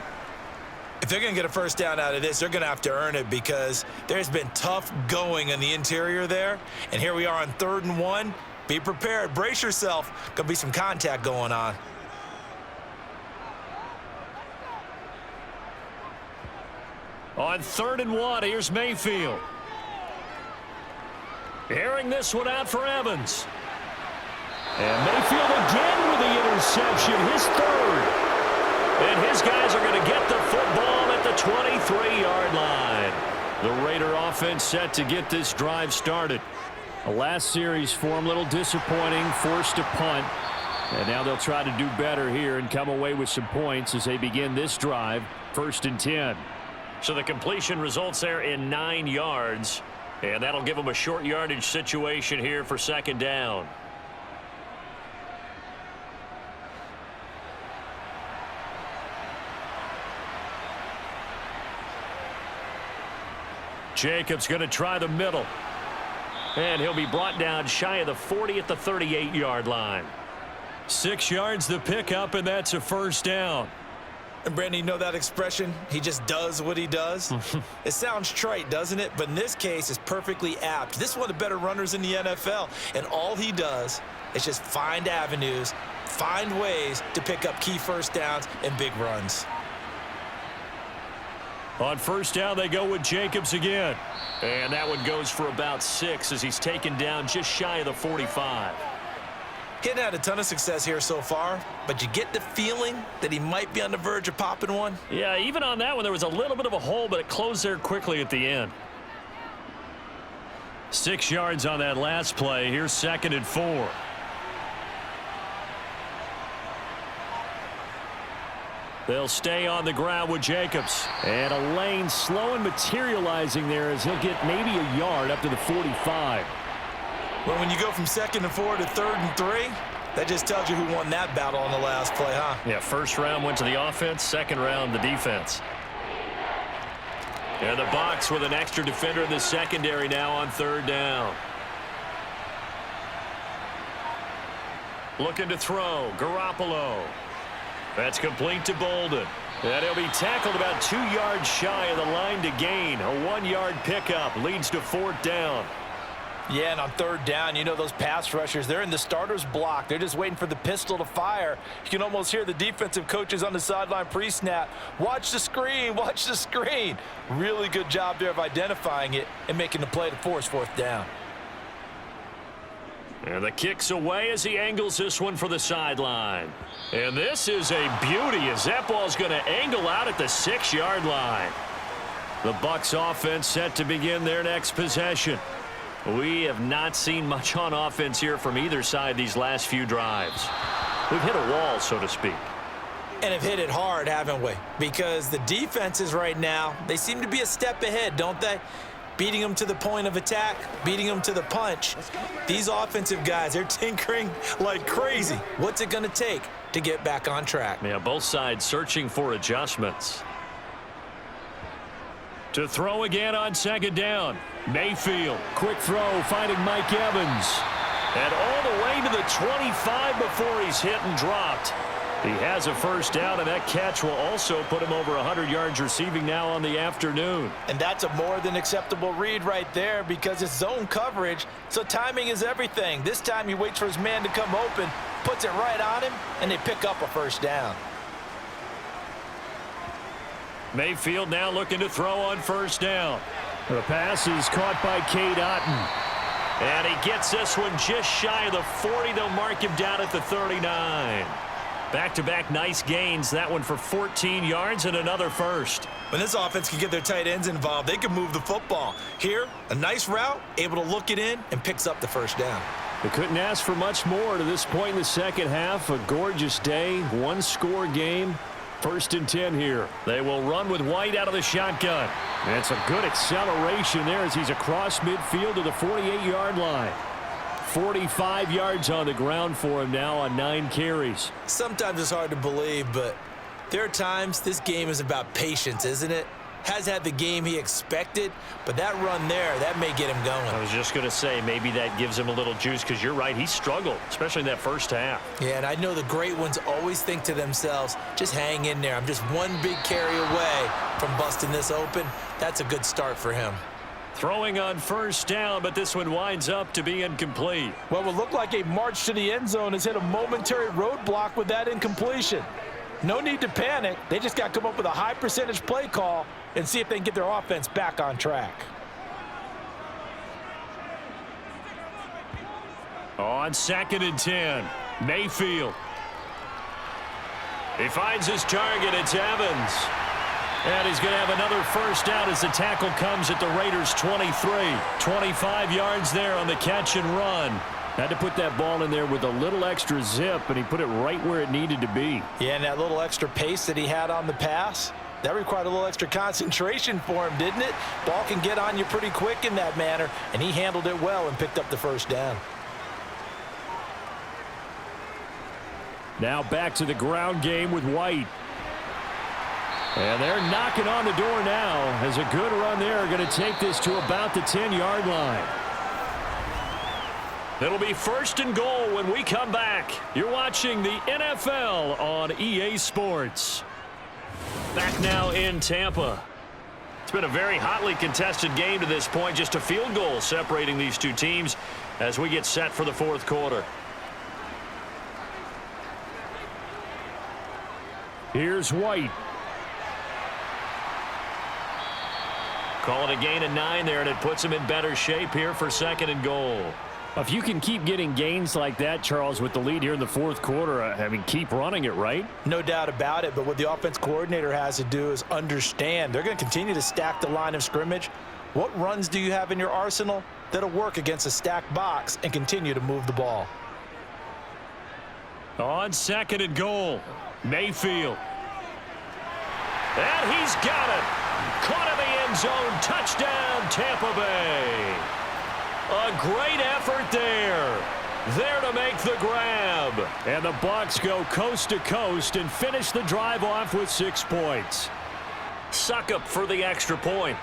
If they're going to get a first down out of this, they're going to have to earn it because there's been tough going in the interior there. And here we are on 3rd and 1. Be prepared. Brace yourself. Going to be some contact going on. On 3rd and 1, here's Mayfield. Airing this one out for Evans. And Mayfield again with the interception, his 3rd. And his guys are going to get the football at the 23-yard line. The Raider offense set to get this drive started. The last series for him, a little disappointing, forced to punt. And now they'll try to do better here and come away with some points as they begin this drive, 1st and 10. So the completion results there in 9 yards. And that'll give them a short yardage situation here for second down. Jacobs going to try the middle. And he'll be brought down shy of the 40 at the 38-yard line. 6 yards the pickup, and that's a first down. And Brandon, you know that expression? He just does what he does. It sounds trite, doesn't it? But in this case, it's perfectly apt. This is one of the better runners in the NFL. And all he does is just find avenues, find ways to pick up key first downs and big runs. On first down, they go with Jacobs again. And that one goes for about 6 as he's taken down just shy of the 45. He hadn't had a ton of success here so far, but you get the feeling that he might be on the verge of popping one. Yeah, even on that one, there was a little bit of a hole, but it closed there quickly at the end. 6 yards on that last play. Here's 2nd and 4. They'll stay on the ground with Jacobs. And a lane slow and materializing there as he'll get maybe a yard up to the 45. Well, when you go from 2nd and 4 to 3rd and 3, that just tells you who won that battle on the last play, huh? Yeah, first round went to the offense, second round the defense. And the Bucs with an extra defender in the secondary now on 3rd down. Looking to throw, Garoppolo. That's complete to Bolden. And he'll be tackled about 2 yards shy of the line to gain. A 1-yard pickup leads to 4th down. Yeah, and on 3rd down, you know those pass rushers, they're in the starter's block. They're just waiting for the pistol to fire. You can almost hear the defensive coaches on the sideline pre-snap. Watch the screen, watch the screen. Really good job there of identifying it and making the play to force 4th down. And the kick's away as he angles this one for the sideline. And this is a beauty as that ball's going to angle out at the 6-yard line. The Bucs offense set to begin their next possession. We have not seen much on offense here from either side these last few drives. We've hit a wall, so to speak. And have hit it hard, haven't we? Because the defenses right now, they seem to be a step ahead, don't they? Beating them to the point of attack, beating them to the punch. These offensive guys, they're tinkering like crazy. What's it going to take to get back on track? Yeah, both sides searching for adjustments. To throw again on 2nd down. Mayfield, quick throw, finding Mike Evans. And all the way to the 25 before he's hit and dropped. He has a first down, and that catch will also put him over 100 yards receiving now on the afternoon. And that's a more than acceptable read right there because it's zone coverage, so timing is everything. This time he waits for his man to come open, puts it right on him, and they pick up a first down. Mayfield now looking to throw on 1st down. The pass is caught by Cade Otton. And he gets this one just shy of the 40. They'll mark him down at the 39. Back-to-back nice gains. That one for 14 yards and another first. When this offense can get their tight ends involved, they can move the football. Here, a nice route, able to look it in, and picks up the first down. They couldn't ask for much more to this point in the second half. A gorgeous day, one-score game. 1st and 10 here. They will run with White out of the shotgun. And it's a good acceleration there as he's across midfield to the 48-yard line. 45 yards on the ground for him now on 9 carries. Sometimes it's hard to believe, but there are times this game is about patience, isn't it? Has had the game he expected, but that run there, that may get him going. I was just going to say, maybe that gives him a little juice because you're right, he struggled, especially in that first half. Yeah, and I know the great ones always think to themselves, just hang in there. I'm just one big carry away from busting this open. That's a good start for him. Throwing on first down, but this one winds up to be incomplete. Well, it would look like a march to the end zone has hit a momentary roadblock with that incompletion. No need to panic. They just got to come up with a high percentage play call and see if they can get their offense back on track. On 2nd and 10, Mayfield. He finds his target. It's Evans. And he's going to have another first down as the tackle comes at the Raiders' 23. 25 yards there on the catch and run. Had to put that ball in there with a little extra zip, and he put it right where it needed to be. Yeah, and that little extra pace that he had on the pass, that required a little extra concentration for him, didn't it? Ball can get on you pretty quick in that manner, and he handled it well and picked up the first down. Now back to the ground game with White. And they're knocking on the door now as a good run there. Going to take this to about the 10-yard line. It'll be 1st and goal when we come back. You're watching the NFL on EA Sports. Back now in Tampa. It's been a very hotly contested game to this point. Just a field goal separating these two teams as we get set for the 4th quarter. Here's White. Call it a gain of 9 there, and it puts him in better shape here for 2nd and goal. If you can keep getting gains like that, Charles, with the lead here in the 4th quarter, I mean, keep running it, right? No doubt about it, but what the offense coordinator has to do is understand. They're going to continue to stack the line of scrimmage. What runs do you have in your arsenal that'll work against a stacked box and continue to move the ball? On 2nd and goal, Mayfield. And he's got it. Caught in the end zone. Touchdown, Tampa Bay. A great effort there. There to make the grab. And the Bucs go coast to coast and finish the drive off with 6 points. Suckup for the extra point.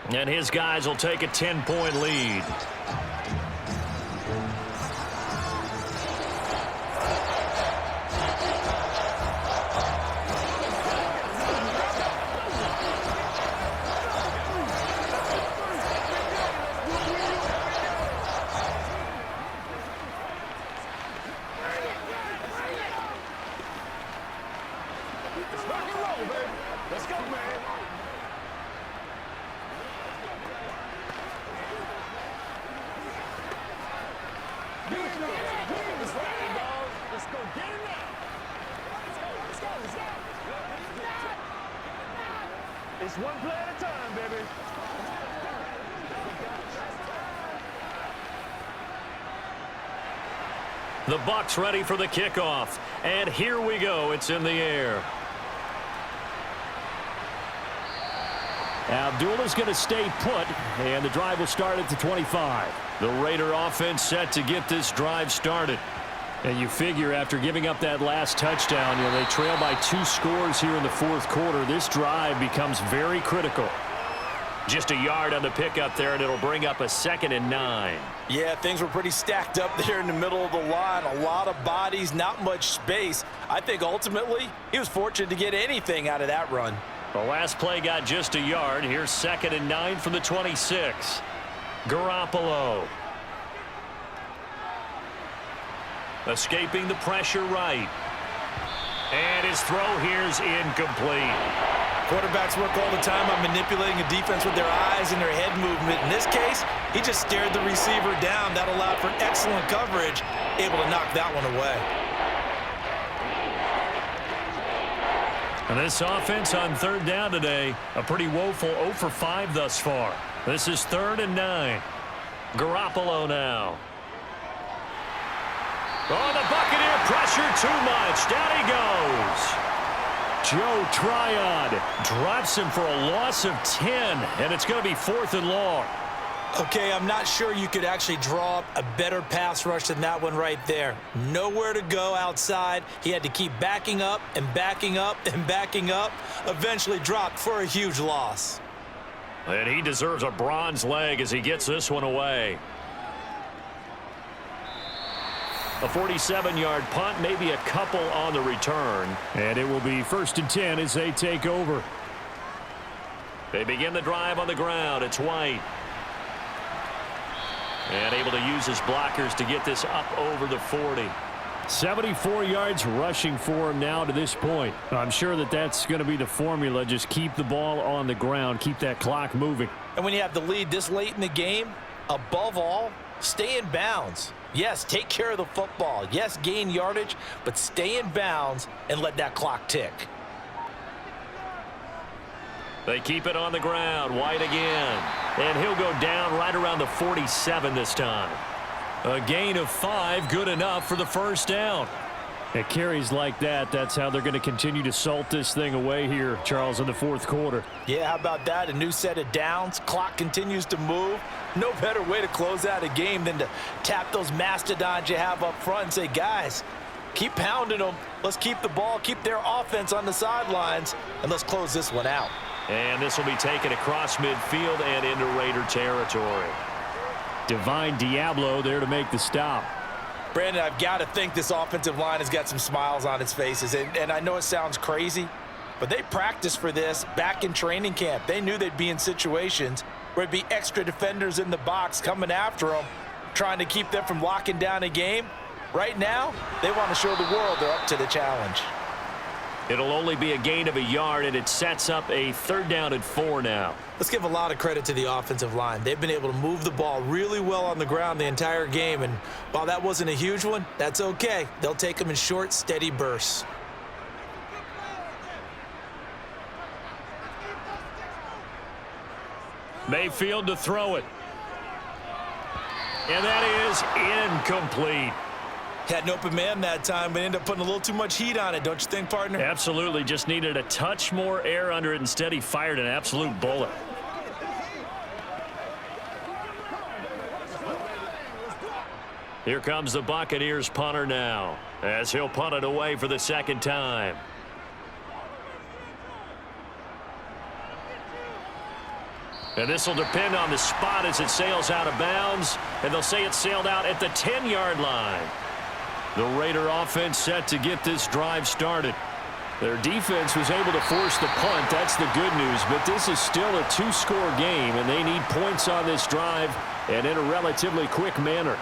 And his guys will take a 10-point lead. It's one play at a time, baby. The Bucs ready for the kickoff. And here we go. It's in the air. Abdullah's going to stay put, and the drive will start at the 25. The Raider offense set to get this drive started. And you figure after giving up that last touchdown, they trail by 2 scores here in the 4th quarter. This drive becomes very critical. Just a yard on the pickup there, and it'll bring up a 2nd and 9. Yeah, things were pretty stacked up there in the middle of the line. A lot of bodies, not much space. I think ultimately he was fortunate to get anything out of that run. The last play got just a yard. Here's 2nd and 9 from the 26. Garoppolo. Escaping the pressure right. And his throw here's incomplete. Quarterbacks work all the time on manipulating a defense with their eyes and their head movement. In this case, he just stared the receiver down. That allowed for excellent coverage, able to knock that one away. And this offense on third down today, a pretty woeful 0 for 5 thus far. This is 3rd and 9. Garoppolo now. Oh, the Buccaneer pressure too much. Down he goes. Joe Tryon drops him for a loss of 10, and it's going to be 4th and long. Okay, I'm not sure you could actually draw up a better pass rush than that one right there. Nowhere to go outside. He had to keep backing up and backing up and backing up. Eventually dropped for a huge loss. And he deserves a bronze leg as he gets this one away. A 47-yard punt, maybe a couple on the return. And it will be 1st and 10 as they take over. They begin the drive on the ground. It's White. And able to use his blockers to get this up over the 40. 74 yards rushing for him now to this point. I'm sure that that's going to be the formula. Just keep the ball on the ground. Keep that clock moving. And when you have the lead this late in the game, above all, stay in bounds. Yes, take care of the football. Yes, gain yardage, but stay in bounds and let that clock tick. They keep it on the ground. White again. And he'll go down right around the 47 this time. A gain of 5, good enough for the 1st down. At carries like that, that's how they're going to continue to salt this thing away here, Charles, in the 4th quarter. Yeah, how about that? A new set of downs. Clock continues to move. No better way to close out a game than to tap those mastodons you have up front and say, guys, keep pounding them. Let's keep the ball, keep their offense on the sidelines, and let's close this one out. And this will be taken across midfield and into Raider territory. Divine Diablo there to make the stop. Brandon, I've got to think this offensive line has got some smiles on its faces. And I know it sounds crazy, but they practiced for this back in training camp. They knew they'd be in situations where there'd be extra defenders in the box coming after them, trying to keep them from locking down a game. Right now, they want to show the world they're up to the challenge. It'll only be a gain of a yard, and it sets up a 3rd down and 4 now. Let's give a lot of credit to the offensive line. They've been able to move the ball really well on the ground the entire game, and while that wasn't a huge one, that's okay. They'll take them in short, steady bursts. Mayfield to throw it. And that is incomplete. Had an open man that time, but ended up putting a little too much heat on it, don't you think, partner? Absolutely. Just needed a touch more air under it. Instead, he fired an absolute bullet. Here comes the Buccaneers punter now, as he'll punt it away for the 2nd time. And this will depend on the spot as it sails out of bounds, and they'll say it sailed out at the 10-yard line. The Raider offense set to get this drive started. Their defense was able to force the punt. That's the good news. But this is still a 2-score game, and they need points on this drive and in a relatively quick manner.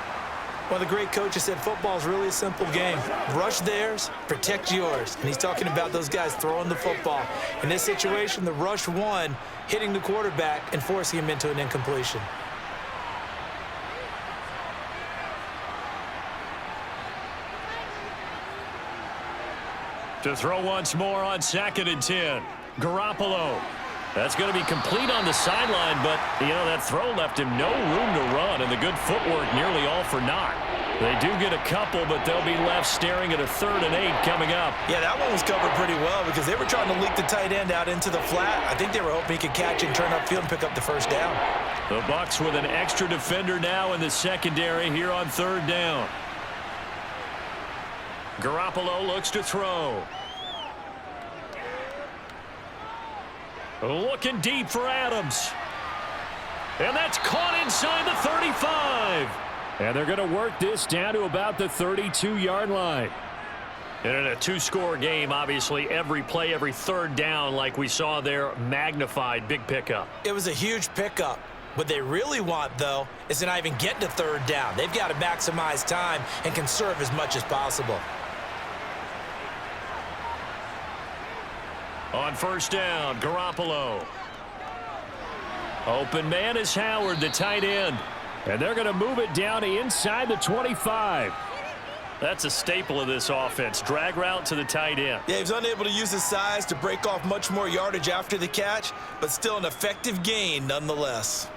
One of the great coaches said football is really a simple game. Rush theirs, protect yours. And he's talking about those guys throwing the football. In this situation, the rush won, hitting the quarterback and forcing him into an incompletion. To throw once more on 2nd and 10. Garoppolo. That's going to be complete on the sideline, but, you know, that throw left him no room to run, and the good footwork nearly all for naught. They do get a couple, but they'll be left staring at a 3rd and 8 coming up. Yeah, that one was covered pretty well because they were trying to leak the tight end out into the flat. I think they were hoping he could catch and turn upfield and pick up the 1st down. The Bucs with an extra defender now in the secondary here on 3rd down. Garoppolo looks to throw. Looking deep for Adams. And that's caught inside the 35. And they're going to work this down to about the 32-yard line. And in a 2-score game, obviously, every play, every 3rd down, like we saw there, magnified. Big pickup. It was a huge pickup. What they really want, though, is to not even get to 3rd down. They've got to maximize time and conserve as much as possible. On first down, Garoppolo. Open man is Howard, the tight end. And they're going to move it down inside the 25. That's a staple of this offense. Drag route to the tight end. Yeah, he was unable to use his size to break off much more yardage after the catch, but still an effective gain nonetheless.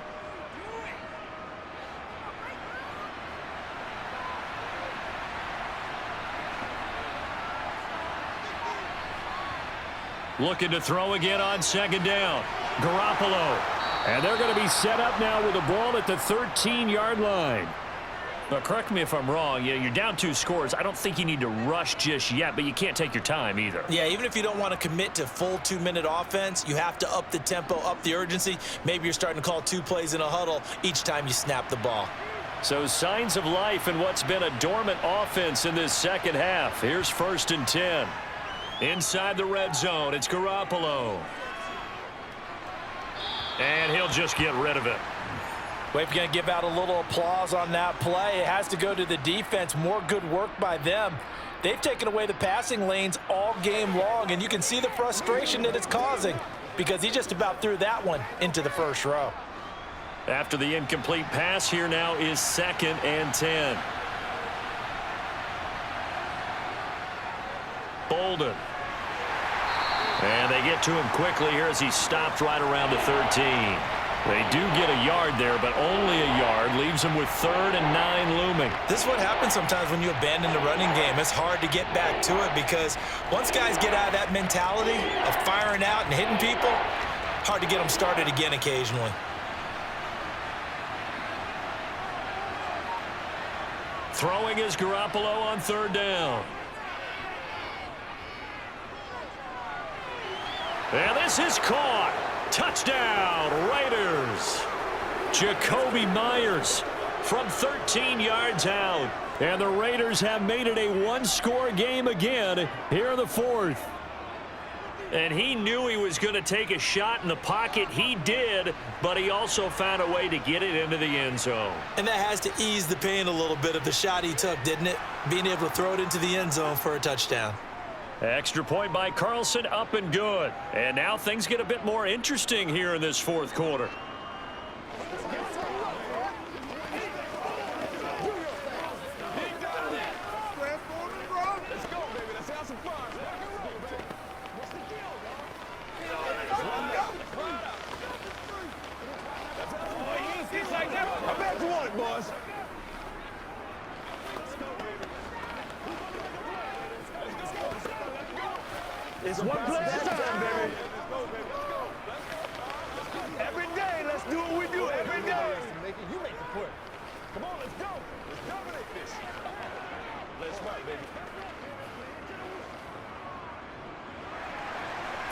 Looking to throw again on second down. Garoppolo. And they're going to be set up now with the ball at the 13-yard line. Now, correct me if I'm wrong. Yeah, you're down 2 scores. I don't think you need to rush just yet, but you can't take your time either. Yeah, even if you don't want to commit to full 2-minute offense, you have to up the tempo, up the urgency. Maybe you're starting to call 2 plays in a huddle each time you snap the ball. So signs of life in what's been a dormant offense in this second half. Here's first and 10. Inside the red zone, it's Garoppolo. And he'll just get rid of it. Well, if you're going to give out a little applause on that play, it has to go to the defense. More good work by them. They've taken away the passing lanes all game long, and you can see the frustration that it's causing because he just about threw that one into the first row. After the incomplete pass, here now is second and 10. Bolden. And they get to him quickly here as he stopped right around the 13. They do get a yard there, but only a yard. Leaves them with 3rd and 9 looming. This is what happens sometimes when you abandon the running game. It's hard to get back to it because once guys get out of that mentality of firing out and hitting people, hard to get them started again occasionally. Throwing is Garoppolo on 3rd down. And this is caught. Touchdown, Raiders. Jacoby Myers from 13 yards out. And the Raiders have made it a 1-score game again here in the 4th. And he knew he was going to take a shot in the pocket. He did, but he also found a way to get it into the end zone. And that has to ease the pain a little bit of the shot he took, didn't it? Being able to throw it into the end zone for a touchdown. Extra point by Carlson, up and good. And now things get a bit more interesting here in this 4th quarter. It's one play at a time, baby. Every day, let's do what we do every day. You make the play. Come on, let's go. Let's dominate this. Let's fight, baby.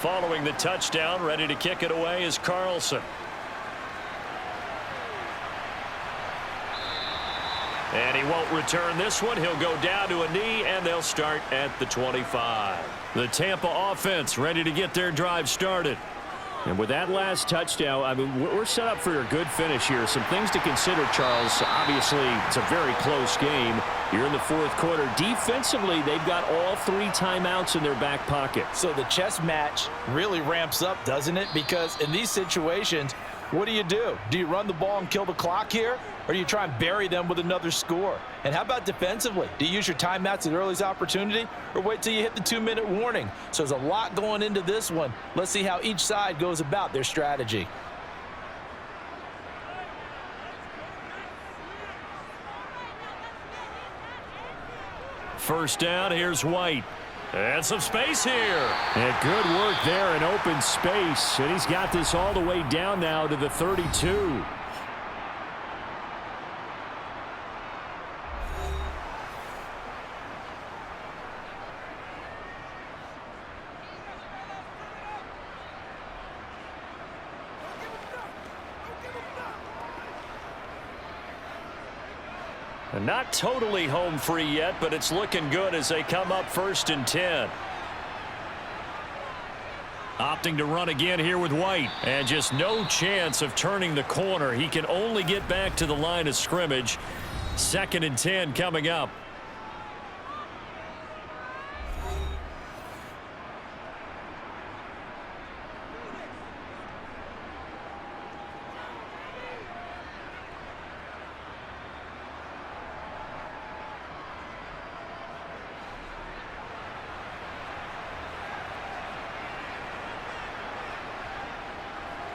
Following the touchdown, ready to kick it away is Carlson. And he won't return this one. He'll go down to a knee, and they'll start at the 25. The Tampa offense ready to get their drive started. And with that last touchdown, I mean, we're set up for a good finish here. Some things to consider, Charles. Obviously, it's a very close game. You're in the 4th quarter. Defensively, they've got all 3 timeouts in their back pocket. So the chess match really ramps up, doesn't it? Because in these situations, what do? Do you run the ball and kill the clock here? Or do you try and bury them with another score? And how about defensively? Do you use your timeouts at earliest opportunity or wait till you hit the 2-minute warning? So there's a lot going into this one. Let's see how each side goes about their strategy. First down, here's White. And some space here. And good work there in open space. And he's got this all the way down now to the 32. Not totally home free yet, but it's looking good as they come up 1st and 10. Opting to run again here with White. And just no chance of turning the corner. He can only get back to the line of scrimmage. 2nd and 10 coming up.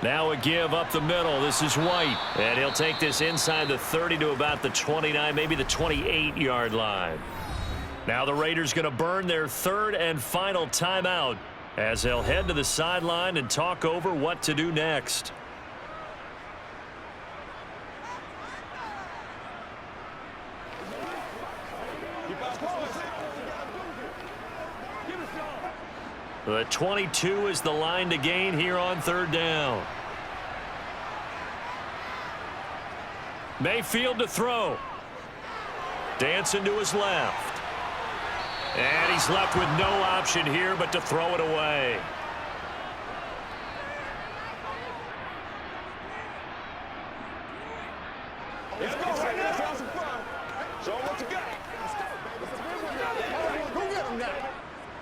Now a give up the middle. This is White. And he'll take this inside the 30 to about the 29, maybe the 28-yard line. Now the Raiders going to burn their third and final timeout as they'll head to the sideline and talk over what to do next. The 22 is the line to gain here on third down. Mayfield to throw. Dancing to his left. And he's left with no option here but to throw it away. Let's go right now. Have some fun. Show them what you got. Go get him now.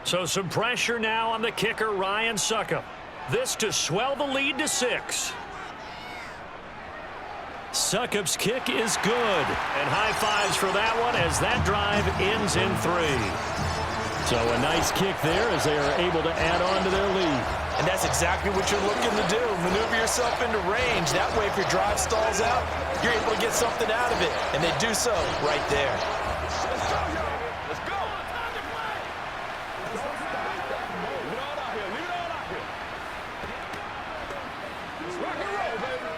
So some pressure now on the kicker, Ryan Succop. This to swell the lead to 6. Succop's kick is good. And high fives for that one as that drive ends in 3. So a nice kick there as they are able to add on to their lead. And that's exactly what you're looking to do. Maneuver yourself into range. That way, if your drive stalls out, you're able to get something out of it. And they do so right there. Let's go, y'all. Let's go. Leave it all out here. Leave it all out here. Let's rock and roll, baby.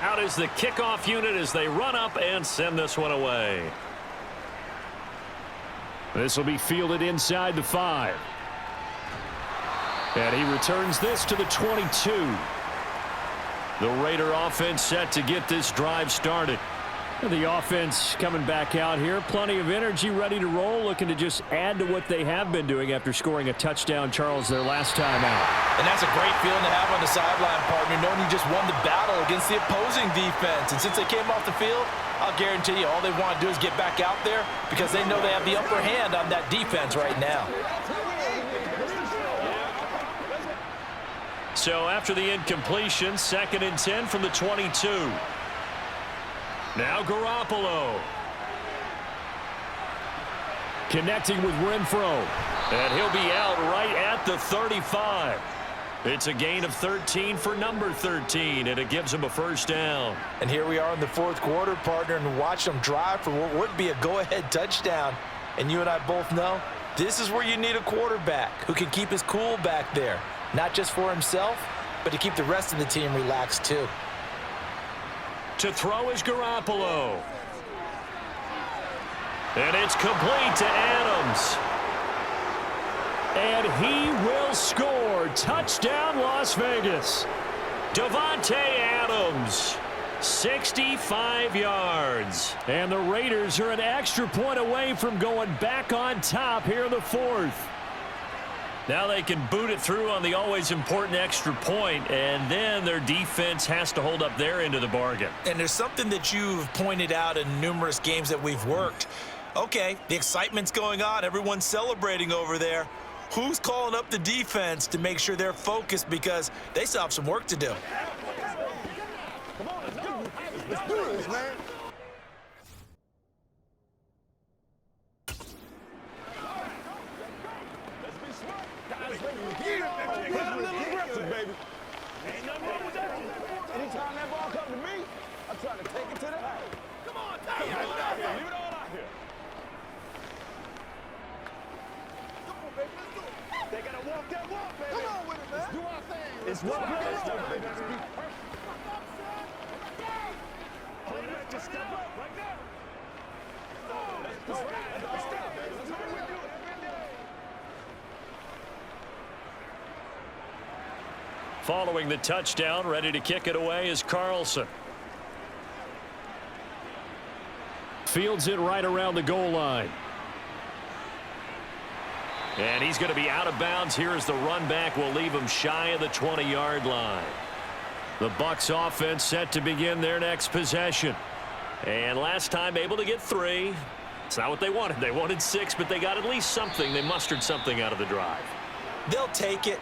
Out is the kickoff unit as they run up and send this one away. This will be fielded inside the 5. And he returns this to the 22. The Raider offense set to get this drive started. The offense coming back out here. Plenty of energy, ready to roll, looking to just add to what they have been doing after scoring a touchdown, Charles, their last time out. And that's a great feeling to have on the sideline, partner, knowing you just won the battle against the opposing defense. And since they came off the field, I'll guarantee you all they want to do is get back out there because they know they have the upper hand on that defense right now. So after the incompletion, 2nd and 10 from the 22. Now Garoppolo. Connecting with Renfro. And he'll be out right at the 35. It's a gain of 13 for number 13, and it gives him a first down. And here we are in the 4th quarter, partner, and watch them drive for what would be a go-ahead touchdown. And you and I both know this is where you need a quarterback who can keep his cool back there. Not just for himself, but to keep the rest of the team relaxed too. To throw is Garoppolo. And it's complete to Adams. And he will score. Touchdown, Las Vegas. Davante Adams, 65 yards. And the Raiders are an extra point away from going back on top here in the 4th. Now they can boot it through on the always important extra point, and then their defense has to hold up their end of the bargain. And there's something that you've pointed out in numerous games that we've worked. Okay, the excitement's going on. Everyone's celebrating over there. Who's calling up the defense to make sure they're focused because they still have some work to do? Come on, let's go. Let's do this, man. Get a little aggressive, baby. Ain't nothing wrong with that. Anytime that ball comes to me, I'm trying to take it to the house. Come on, take it. Leave it all out here. Come on, baby. Let's do it. They gotta walk that walk, baby. Come on with it, man. Let's do our thing. It's what plays do, baby. Let's be perfect. Play that, just step up right now. Let's go. Let's step, baby. Let's do what we do. Following the touchdown, ready to kick it away is Carlson. Fields it right around the goal line. And he's going to be out of bounds here as the run back will leave him shy of the 20-yard line. The Bucs offense set to begin their next possession. And last time able to get 3. It's not what they wanted. They wanted 6, but they got at least something. They mustered something out of the drive. They'll take it.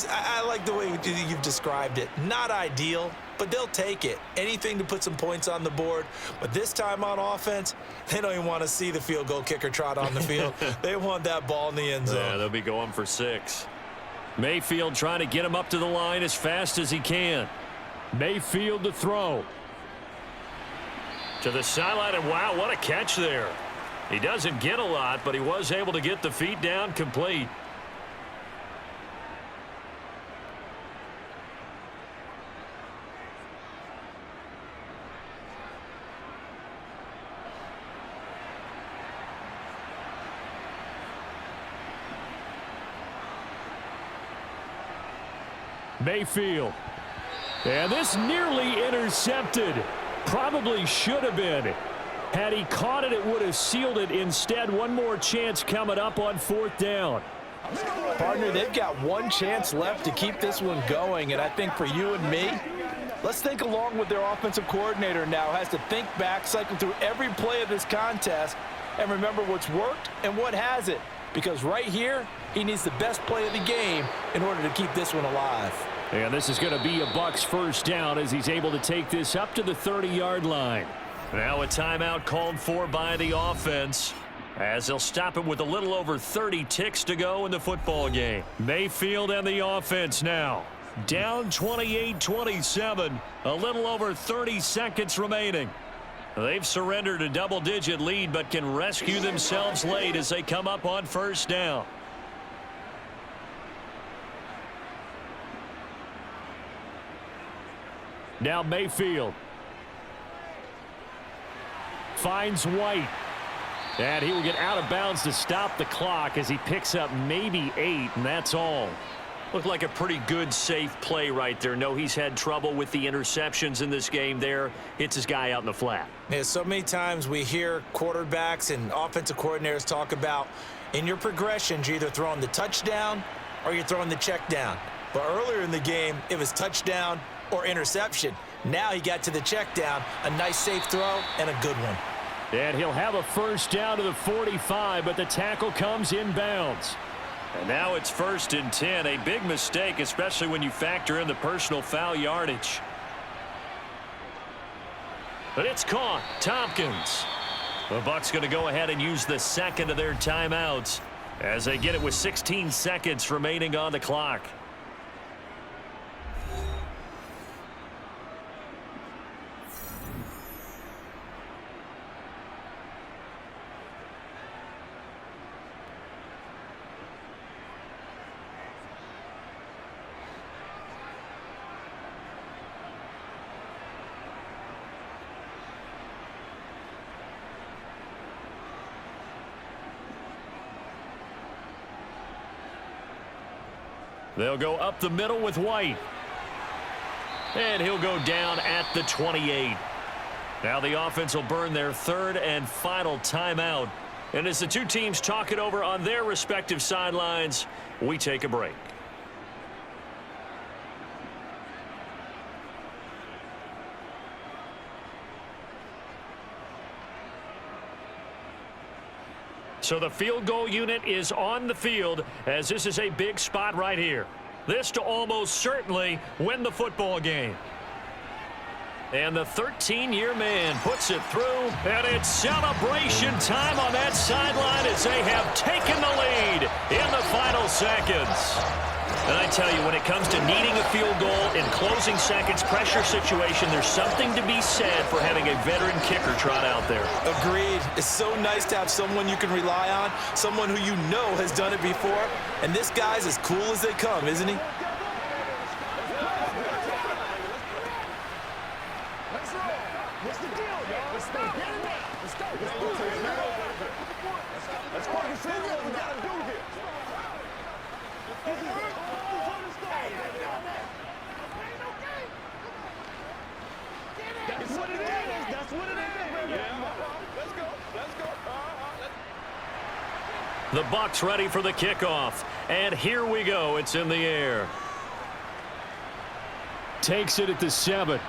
I like the way you've described it. Not ideal, but they'll take it. Anything to put some points on the board. But this time on offense, they don't even want to see the field goal kicker trot on the field. They want that ball in the end zone. Yeah, they'll be going for 6. Mayfield trying to get him up to the line as fast as he can. Mayfield to throw. To the sideline, and wow, what a catch there. He doesn't get a lot, but he was able to get the feet down complete. Mayfield. And this nearly intercepted. Probably should have been. Had he caught it, it would have sealed it. Instead, one more chance coming up on 4th down. Partner, they've got one chance left to keep this one going, and I think for you and me, let's think along with their offensive coordinator now. Has to think back, cycle through every play of this contest, and remember what's worked and what hasn't. Because right here, he needs the best play of the game in order to keep this one alive. And this is going to be a Bucs first down as he's able to take this up to the 30-yard line. Now a timeout called for by the offense as they'll stop him with a little over 30 ticks to go in the football game. Mayfield and the offense now. Down 28-27, a little over 30 seconds remaining. They've surrendered a double-digit lead but can rescue themselves late as they come up on first down. Now Mayfield finds White. And he will get out of bounds to stop the clock as he picks up maybe 8, and that's all. Looked like a pretty good, safe play right there. No, he's had trouble with the interceptions in this game there. Hits his guy out in the flat. Yeah, so many times we hear quarterbacks and offensive coordinators talk about in your progressions, you're either throwing the touchdown or you're throwing the check down. But earlier in the game, it was touchdown or interception. Now he got to the check down, a nice safe throw and a good one. And he'll have a first down to the 45, but the tackle comes inbounds. And now it's 1st and 10, a big mistake, especially when you factor in the personal foul yardage. But it's caught. Tompkins. The Bucs going to go ahead and use the second of their timeouts as they get it with 16 seconds remaining on the clock. They'll go up the middle with White. And he'll go down at the 28. Now the offense will burn their 3rd and final timeout. And as the two teams talk it over on their respective sidelines, we take a break. So the field goal unit is on the field as this is a big spot right here. This to almost certainly win the football game. And the 13-year man puts it through, and it's celebration time on that sideline as they have taken the lead in the final seconds. And I tell you, when it comes to needing a field goal in closing seconds, pressure situation, there's something to be said for having a veteran kicker trot out there. Agreed. It's so nice to have someone you can rely on, someone who you know has done it before. And this guy's as cool as they come, isn't he? What's the deal, y'all? Let's go. Get it now. Let's go. Let's fucking see what we gotta do here. That's what it is. That's what it is, baby. Let's go. Let's go. The Bucs ready for the kickoff. And here we go. It's in the air. Takes it at the 7.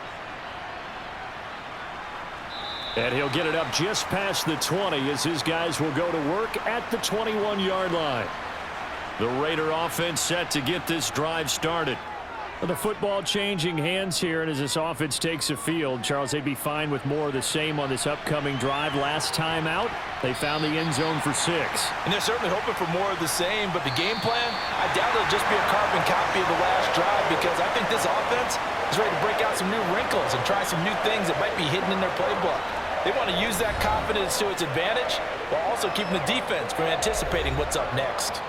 And he'll get it up just past the 20 as his guys will go to work at the 21-yard line. The Raider offense set to get this drive started. The football changing hands here, and as this offense takes the field, Charles, they'd be fine with more of the same on this upcoming drive. Last time out, they found the end zone for 6. And they're certainly hoping for more of the same, but the game plan, I doubt it'll just be a carbon copy of the last drive, because I think this offense is ready to break out some new wrinkles and try some new things that might be hidden in their playbook. They want to use that confidence to its advantage while also keeping the defense from anticipating what's up next.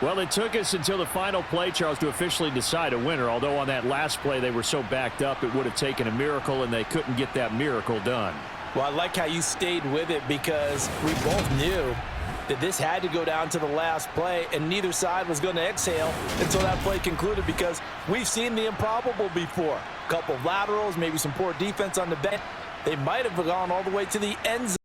Well, it took us until the final play, Charles, to officially decide a winner, although on that last play they were so backed up it would have taken a miracle, and they couldn't get that miracle done. Well, I like how you stayed with it, because we both knew that this had to go down to the last play, and neither side was going to exhale until that play concluded, because we've seen the improbable before. A couple of laterals, maybe some poor defense on the bench. They might have gone all the way to the end zone.